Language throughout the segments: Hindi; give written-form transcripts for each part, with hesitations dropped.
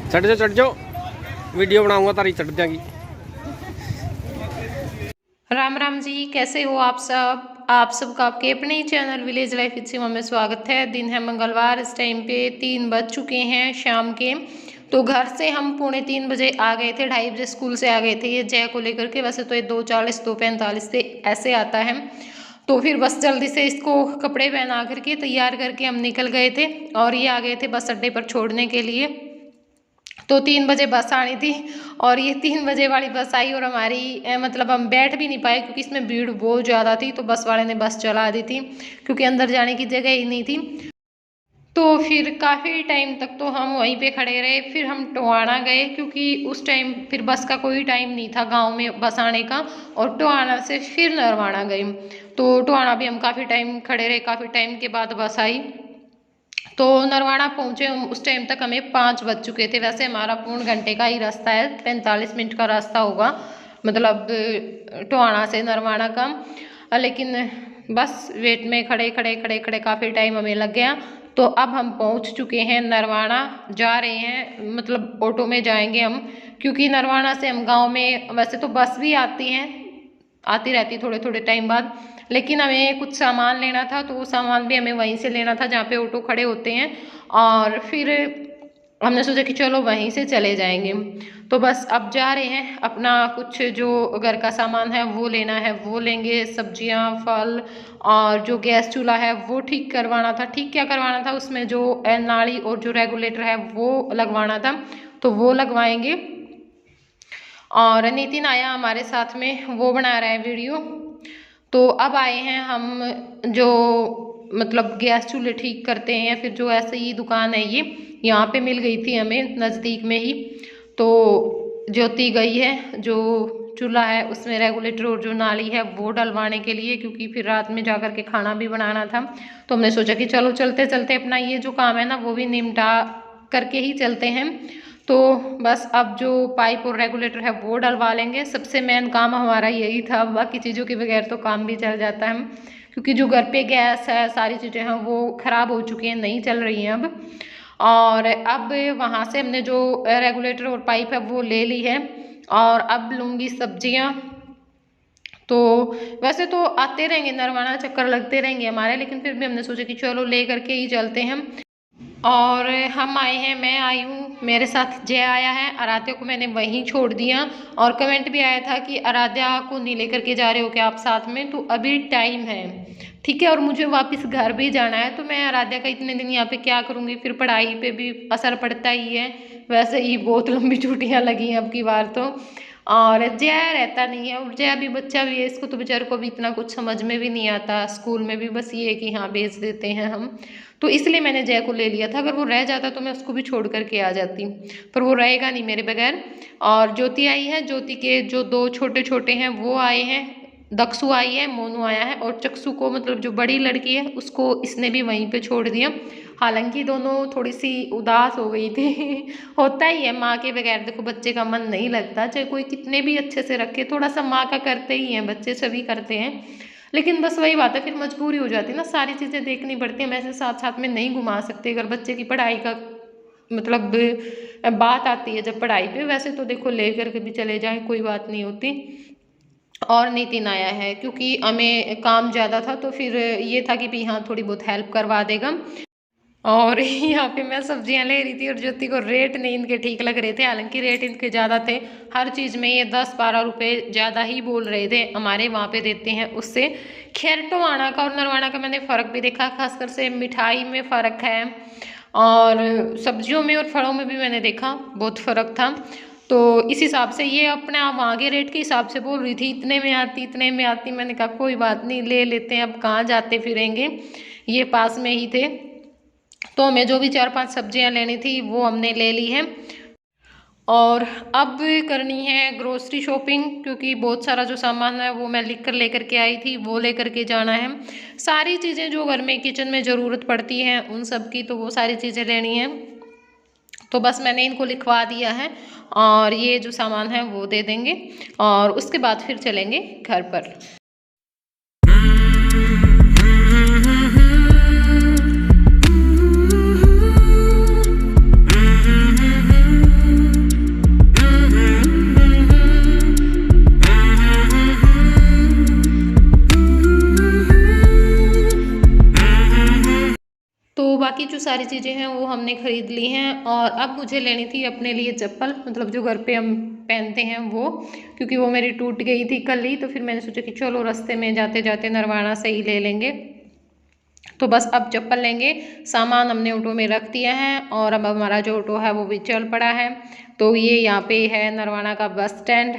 चढ़ जाओ, वीडियो बनाऊंगा तारी चढ़ जाएगी। राम राम जी, कैसे हो आप सब? आप सबका आपके अपने चैनल विलेज लाइफ विद सीमा में स्वागत है। दिन है मंगलवार, इस टाइम पे 3 बज चुके हैं शाम के। तो घर से हम 2:45 बजे आ गए थे, 2:30 बजे स्कूल से आ गए थे ये जय को लेकर के। वैसे तो ये 2:40 2:45 से ऐसे आता है। तो फिर बस जल्दी से इसको कपड़े पहना करके तैयार करके हम निकल गए थे और ये आ गए थे बस अड्डे पर छोड़ने के लिए। तो 3 बजे बस आनी थी और ये 3 बजे वाली बस आई और हमारी मतलब हम बैठ भी नहीं पाए क्योंकि इसमें भीड़ बहुत ज़्यादा थी। तो बस वाले ने बस चला दी थी क्योंकि अंदर जाने की जगह ही नहीं थी। तो फिर काफ़ी टाइम तक तो हम वहीं पे खड़े रहे। फिर हम टोहाना गए क्योंकि उस टाइम फिर बस का कोई टाइम नहीं था गांव में बस आने का। और टोहाना से फिर नरवाना गए। तो टोहाना भी हम काफ़ी टाइम खड़े रहे, काफ़ी टाइम के बाद बस आई। तो नरवाना पहुँचे उस टाइम तक हमें 5 बज चुके थे। वैसे हमारा पूर्ण घंटे का ही रास्ता है, 45 मिनट का रास्ता होगा मतलब टोहाना से नरवाना का। लेकिन बस वेट में खड़े खड़े खड़े खड़े काफ़ी टाइम हमें लग गया। तो अब हम पहुंच चुके हैं नरवाना, जा रहे हैं मतलब ऑटो में जाएंगे हम क्योंकि नरवाना से हम गांव में वैसे तो बस भी आती हैं, आती रहती थोड़े थोड़े टाइम बाद। लेकिन हमें कुछ सामान लेना था तो वो सामान भी हमें वहीं से लेना था जहाँ पे ऑटो खड़े होते हैं। और फिर हमने सोचा कि चलो वहीं से चले जाएंगे। तो बस अब जा रहे हैं, अपना कुछ जो घर का सामान है वो लेना है वो लेंगे, सब्जियां फल और जो गैस चूल्हा है वो ठीक करवाना था। ठीक क्या करवाना था, उसमें जो नाली और जो रेगुलेटर है वो लगवाना था, तो वो लगवाएंगे। और नितिन आया हमारे साथ में, वो बना रहा है वीडियो। तो अब आए हैं हम जो मतलब गैस चूल्हे ठीक करते हैं या फिर जो ऐसे ही दुकान है ये यहाँ पे मिल गई थी हमें नज़दीक में ही। तो ज्योति गई है जो चूल्हा है उसमें रेगुलेटर और जो नाली है वो डलवाने के लिए, क्योंकि फिर रात में जा कर के खाना भी बनाना था। तो हमने सोचा कि चलो चलते चलते अपना ये जो काम है ना वो भी निपटा करके ही चलते हैं। तो बस अब जो पाइप और रेगुलेटर है वो डलवा लेंगे। सबसे मेन काम हमारा यही था, बाकी चीज़ों के बगैर तो काम भी चल जाता है क्योंकि जो घर पे गैस है सारी चीज़ें हैं वो ख़राब हो चुकी हैं, नहीं चल रही हैं अब। और अब वहाँ से हमने जो रेगुलेटर और पाइप है वो ले ली है और अब लूँगी सब्जियाँ। तो वैसे तो आते रहेंगे नरवाना, चक्कर लगते रहेंगे हमारे, लेकिन फिर भी हमने सोचा कि चलो ले करके ही चलते हैं। और हम आए हैं, मैं आई हूँ, मेरे साथ जय आया है। आराध्या को मैंने वहीं छोड़ दिया और कमेंट भी आया था कि आराध्या को नहीं लेकर के जा रहे हो क्या आप साथ में। तो अभी टाइम है, ठीक है, और मुझे वापस घर भी जाना है। तो मैं आराध्या का इतने दिन यहाँ पे क्या करूँगी, फिर पढ़ाई पे भी असर पड़ता ही है। वैसे ही बहुत लंबी छुट्टियाँ लगी हैं अब की बार तो। और जय रहता नहीं है और जय अभी बच्चा भी है, इसको तो बेचारे को भी इतना कुछ समझ में भी नहीं आता। स्कूल में भी बस ये है कि हाँ भेज देते हैं हम, तो इसलिए मैंने जय को ले लिया था। अगर वो रह जाता तो मैं उसको भी छोड़ करके आ जाती, पर वो रहेगा नहीं मेरे बगैर। और ज्योति आई है, ज्योति के जो 2 छोटे छोटे हैं वो आए हैं, दक्षु आई है, मोनू आया है और चक्षु को मतलब जो बड़ी लड़की है उसको इसने भी वहीं पे छोड़ दिया। हालांकि दोनों थोड़ी सी उदास हो गई थी होता ही है माँ के बगैर, देखो बच्चे का मन नहीं लगता, चाहे कोई कितने भी अच्छे से रखे, थोड़ा सा माँ का करते ही हैं बच्चे, सभी करते हैं। लेकिन बस वही बात है, फिर मजबूरी हो जाती है ना, सारी चीज़ें देखनी पड़ती हैं। वैसे साथ साथ में नहीं घुमा सकते अगर बच्चे की पढ़ाई का मतलब बात आती है जब पढ़ाई पे। वैसे तो देखो ले करके भी चले जाएं, कोई बात नहीं होती। और नितिन आया है क्योंकि हमें काम ज़्यादा था तो फिर ये था कि भी हाँ थोड़ी बहुत हेल्प करवा देगा। और यहाँ पे मैं सब्जियाँ ले रही थी और ज्योति को रेट नहीं इनके ठीक लग रहे थे, हालांकि रेट इनके ज़्यादा थे। हर चीज़ में ये 10-12 रुपये ज़्यादा ही बोल रहे थे, हमारे वहाँ पे देते हैं उससे। खैर टोहाना का और नरवाना का मैंने फ़र्क भी देखा, खासकर से मिठाई में फ़र्क है और सब्जियों में और फलों में भी मैंने देखा बहुत फ़र्क था। तो इस हिसाब से ये अपने आप वहाँ के रेट के हिसाब से बोल रही थी, इतने में आती इतने में आती। मैंने कहा कोई बात नहीं ले लेते हैं, अब कहाँ जाते फिरेंगे, ये पास में ही थे। तो हमें जो भी 4-5 सब्जियां लेनी थी वो हमने ले ली है। और अब करनी है ग्रोसरी शॉपिंग क्योंकि बहुत सारा जो सामान है वो मैं लिख कर लेकर के आई थी, वो लेकर के जाना है। सारी चीज़ें जो घर में किचन में ज़रूरत पड़ती हैं उन सब की, तो वो सारी चीज़ें लेनी है। तो बस मैंने इनको लिखवा दिया है और ये जो सामान है वो दे देंगे और उसके बाद फिर चलेंगे घर पर। बाकी जो सारी चीज़ें हैं वो हमने ख़रीद ली हैं। और अब मुझे लेनी थी अपने लिए चप्पल, मतलब जो घर पे हम पहनते हैं वो, क्योंकि वो मेरी टूट गई थी कल ही। तो फिर मैंने सोचा कि चलो रास्ते में जाते जाते नरवाना से ही ले लेंगे। तो बस अब चप्पल लेंगे। सामान हमने ऑटो में रख दिया है और अब हमारा जो ऑटो है वो भी चल पड़ा है। तो ये यहाँ पे है नरवाना का बस स्टैंड।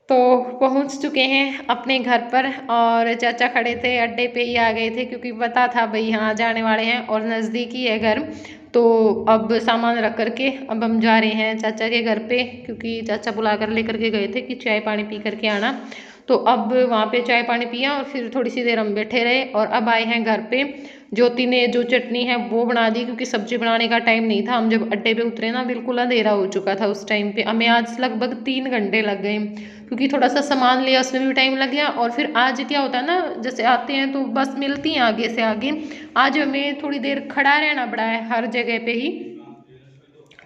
तो पहुंच चुके हैं अपने घर पर और चाचा खड़े थे, अड्डे पे ही आ गए थे क्योंकि पता था भाई यहाँ जाने वाले हैं और नज़दीक ही है घर। तो अब सामान रख करके अब हम जा रहे हैं चाचा के घर पे, क्योंकि चाचा बुला कर लेकर के गए थे कि चाय पानी पी करके आना। तो अब वहाँ पे चाय पानी पिया और फिर थोड़ी सी देर हम बैठे रहे और अब आए हैं घर पे। ज्योति ने जो चटनी है वो बना दी, क्योंकि सब्जी बनाने का टाइम नहीं था। हम जब अड्डे पे उतरे ना बिल्कुल अंधेरा हो चुका था उस टाइम पे। हमें आज लगभग 3 घंटे लग गए, क्योंकि थोड़ा सा सामान लिया उसमें भी टाइम लग गया। और फिर आज क्या होता है ना, जैसे आते हैं तो बस मिलती हैं आगे से आगे, आज हमें थोड़ी देर खड़ा रहना पड़ा है हर जगह पे ही।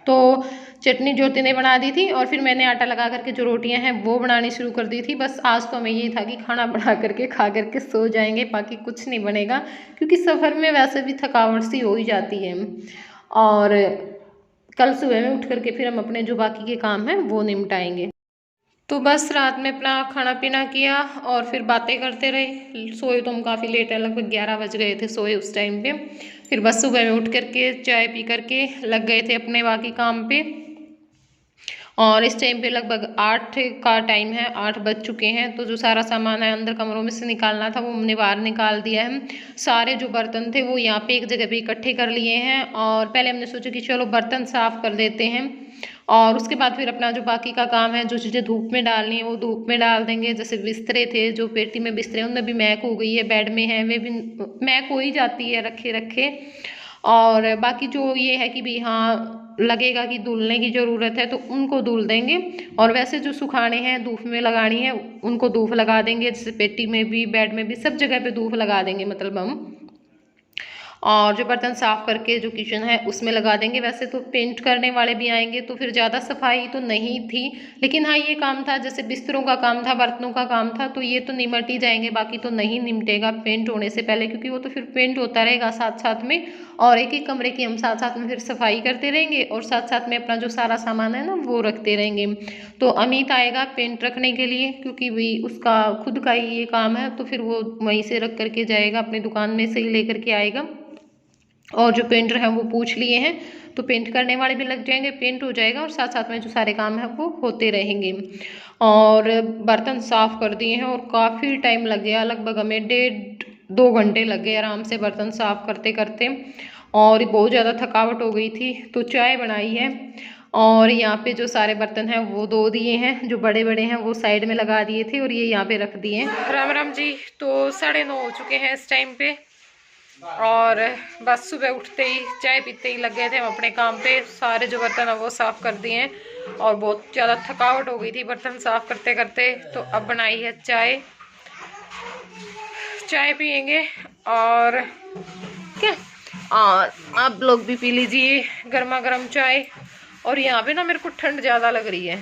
तो चटनी ज्योति ने बना दी थी और फिर मैंने आटा लगा करके जो रोटियां हैं वो बनानी शुरू कर दी थी। बस आज तो हमें ये था कि खाना बना करके खा करके सो जाएंगे, बाकी कुछ नहीं बनेगा, क्योंकि सफ़र में वैसे भी थकावट सी हो ही जाती है। और कल सुबह में उठ करके फिर हम अपने जो बाकी के काम हैं वो निपटाएंगे। तो बस रात में अपना खाना पीना किया और फिर बातें करते रहे। सोए तो हम काफ़ी लेट है, लगभग 11 बज गए थे सोए उस टाइम पे। फिर बस सुबह में उठ करके चाय पी करके लग गए थे अपने बाकी काम पे। और इस टाइम पे लगभग 8 का टाइम है, 8 बज चुके हैं। तो जो सारा सामान है अंदर कमरों में से निकालना था वो हमने बाहर निकाल दिया है। सारे जो बर्तन थे वो यहाँ पे एक जगह पे इकट्ठे कर लिए हैं। और पहले हमने सोचा कि चलो बर्तन साफ़ कर देते हैं और उसके बाद फिर अपना जो बाकी का काम है, जो चीज़ें धूप में डालनी है वो धूप में डाल देंगे। जैसे बिस्तरे थे, जो पेटी में बिस्तरे उनमें भी महक हो गई है, बेड में है वे भी महक हो ही जाती है रखे रखे। और बाकी जो ये है कि भी हाँ लगेगा कि धुलने की ज़रूरत है तो उनको धुल देंगे। और वैसे जो सुखाने हैं धूप में लगानी है उनको धूप लगा देंगे, जैसे पेटी में भी बेड में भी सब जगह पे धूप लगा देंगे मतलब हम। और जो बर्तन साफ़ करके जो किचन है उसमें लगा देंगे। वैसे तो पेंट करने वाले भी आएंगे तो फिर ज़्यादा सफाई तो नहीं थी, लेकिन हाँ ये काम था, जैसे बिस्तरों का काम था, बर्तनों का काम था, तो ये तो निमट ही जाएंगे। बाकी तो नहीं निमटेगा पेंट होने से पहले, क्योंकि वो तो फिर पेंट होता रहेगा साथ साथ में। और एक एक कमरे की हम साथ साथ में फिर सफाई करते रहेंगे और साथ साथ में अपना जो सारा सामान है ना वो रखते रहेंगे। तो अमित आएगा पेंट रखने के लिए, क्योंकि वही उसका खुद का ही ये काम है, तो फिर वो वहीं से रख करके जाएगा, अपनी दुकान में से ही लेकर के आएगा। और जो पेंटर हैं वो पूछ लिए हैं तो पेंट करने वाले भी लग जाएंगे, पेंट हो जाएगा और साथ साथ में जो सारे काम हैं वो होते रहेंगे। और बर्तन साफ़ कर दिए हैं और काफ़ी टाइम लग गया, लगभग हमें 1.5-2 घंटे लग गए आराम से बर्तन साफ़ करते करते। और बहुत ज़्यादा थकावट हो गई थी। तो चाय बनाई है और यहाँ पे जो सारे बर्तन हैं वो धो दिए हैं, जो बड़े बड़े हैं वो साइड में लगा दिए थे और ये यहाँ पे रख दिए हैं। राम राम जी। तो 9:30 हो चुके हैं इस टाइम पे और बस सुबह उठते ही चाय पीते ही लग गए थे हम अपने काम पे। सारे जो बर्तन है वो साफ़ कर दिए हैं और बहुत ज़्यादा थकावट हो गई थी बर्तन साफ़ करते करते। तो अब बनाई है चाय, चाय पियेंगे और क्या, और आप लोग भी पी लीजिए गर्मा गर्म चाय। और यहाँ पे ना मेरे को ठंड ज़्यादा लग रही है,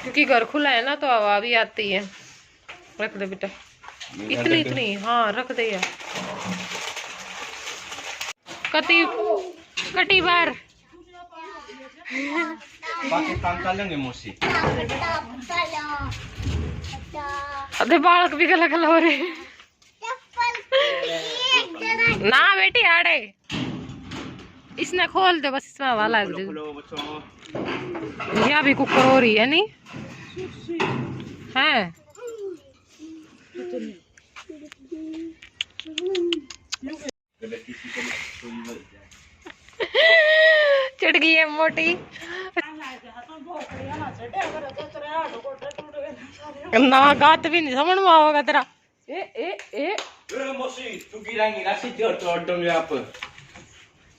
क्योंकि घर खुला है ना तो हवा भी आती है। रख दे बेटा, इतनी इतनी, हाँ रख दे यार। कटी कटी बार बाकी काम कर लेंगे मौसी। अरे बालक भी गला गला हो रहे ना बेटी आड़े, इसने खोल दे बस, इसमें हवा लग जाए। यह भी कुकर हो रही है नहीं है। चढ़ गई है मोटी ना, गात भी नहीं समझ में आओगा तेरा। ए ए ए मौसी तू गिराएंगी ना सीधे ऑटो में आप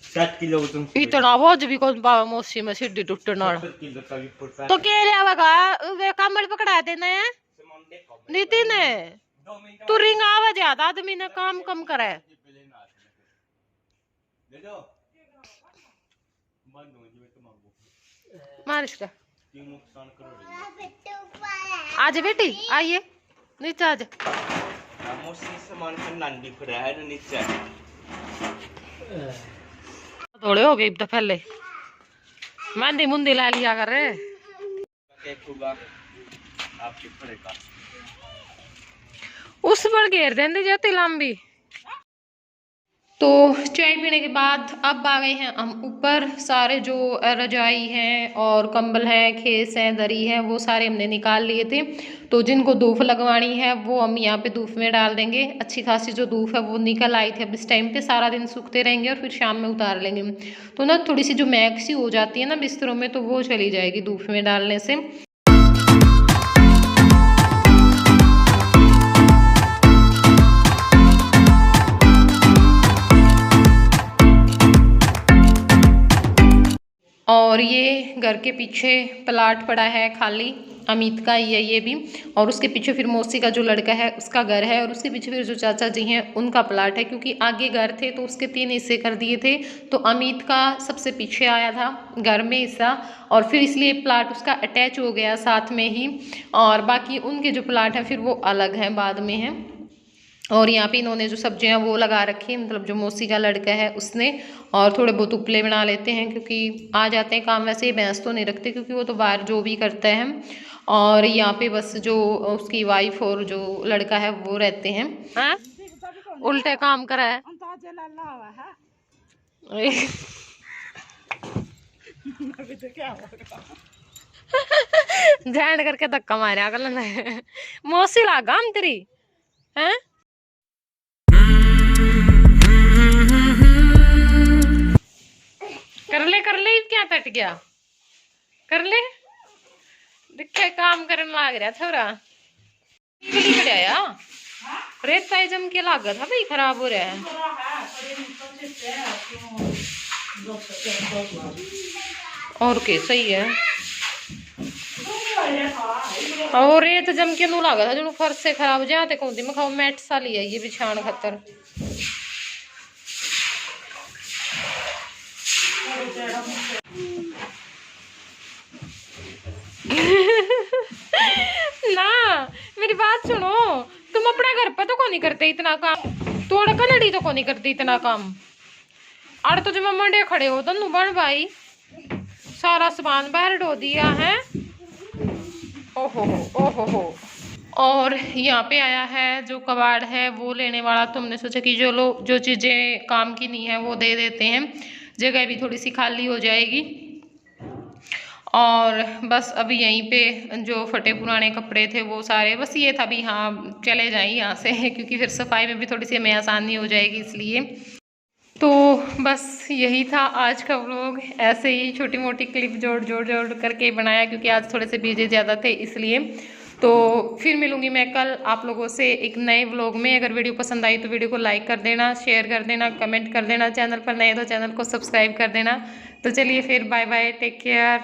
7 किलो इतना बोझ भी कौन पावा मौसी में सीढ़ी टूटने वाला। तो के ले आवेगा वे कमर पकड़ा देना है नितिन ने। तू रिंग आवाज ज्यादा आदमी ने काम कम करे। मारिश का आज बेटी आइए नीचे आ जा। मोसी सामान का नंदी पड़ा है ना नीचे। थोड़े हो गए पहले मेहंदी मुंदी ला लिया कर रे। आपके पड़ेगा उस पर घेर देंगे जाती लंबी। तो चाय पीने के बाद अब आ गए हैं हम ऊपर। सारे जो रजाई हैं और कंबल हैं, खेस हैं, दरी है, वो सारे हमने निकाल लिए थे। तो जिनको धूप लगवानी है वो हम यहाँ पे धूप में डाल देंगे। अच्छी खासी जो धूप है वो निकल आई थी। अब इस टाइम पे सारा दिन सूखते रहेंगे और फिर शाम में उतार लेंगे। तो ना थोड़ी सी जो महक सी हो जाती है ना बिस्तरों में, तो वो चली जाएगी धूप में डालने से। और ये घर के पीछे प्लाट पड़ा है खाली, अमित का ही है ये भी। और उसके पीछे फिर मौसी का जो लड़का है उसका घर है, और उसके पीछे फिर जो चाचा जी हैं उनका प्लाट है। क्योंकि आगे घर थे तो उसके 3 हिस्से कर दिए थे, तो अमित का सबसे पीछे आया था घर में हिस्सा, और फिर इसलिए प्लाट उसका अटैच हो गया साथ में ही। और बाकी उनके जो प्लाट हैं फिर वो अलग हैं, बाद में हैं। और यहाँ पे इन्होंने जो सब्जियां वो लगा रखी है, मतलब जो मौसी का लड़का है उसने। और थोड़े बहुत उपले बना लेते हैं क्योंकि आ जाते हैं काम। वैसे ही भैंस तो नहीं रखते क्योंकि वो तो बाहर जो भी करता है। और यहाँ पे बस जो उसकी वाइफ और जो लड़का है वो रहते हैं। उल्टे काम करा है जान करके धक्का मारा कर मौसी लागा हम तेरी हैं। कर ले क्या तट गया, कर ले दिखे काम करने लाग रहा थोड़ा रेता जम के लागा था भाई, खराब हो रहा है। और के सही है। और रेत जम के नू लागा था जो फर्श से खराब हो जाते कौन मैं खाओ मैट सा लिया ये बिछाण खतर। ना मेरी बात सुनो, तुम अपने घर पर तो कौन नहीं करते इतना काम, तोड़ कलड़ी तो कौन नहीं करती इतना काम। और तो जब मंडे खड़े हो तो बन भाई सारा सामान बाहर ढो दिया है। ओहो हो। और यहाँ पे आया है जो कबाड़ है वो लेने वाला, तो हमने सोचा कि जो लोग जो चीज़ें काम की नहीं है वो दे देते हैं, जगह भी थोड़ी सी खाली हो जाएगी। और बस अभी यहीं पे जो फटे पुराने कपड़े थे वो सारे, बस ये था भी हाँ चले जाएं यहाँ से क्योंकि फिर सफाई में भी थोड़ी सी हमें आसानी हो जाएगी इसलिए। तो बस यही था आज का व्लॉग। ऐसे ही छोटी मोटी क्लिप जोड़ करके बनाया क्योंकि आज थोड़े से बिजी ज़्यादा थे इसलिए। तो फिर मिलूंगी मैं कल आप लोगों से एक नए व्लॉग में। अगर वीडियो पसंद आई तो वीडियो को लाइक कर देना, शेयर कर देना, कमेंट कर देना। चैनल पर नए तो चैनल को सब्सक्राइब कर देना। तो चलिए फिर बाय बाय, टेक केयर।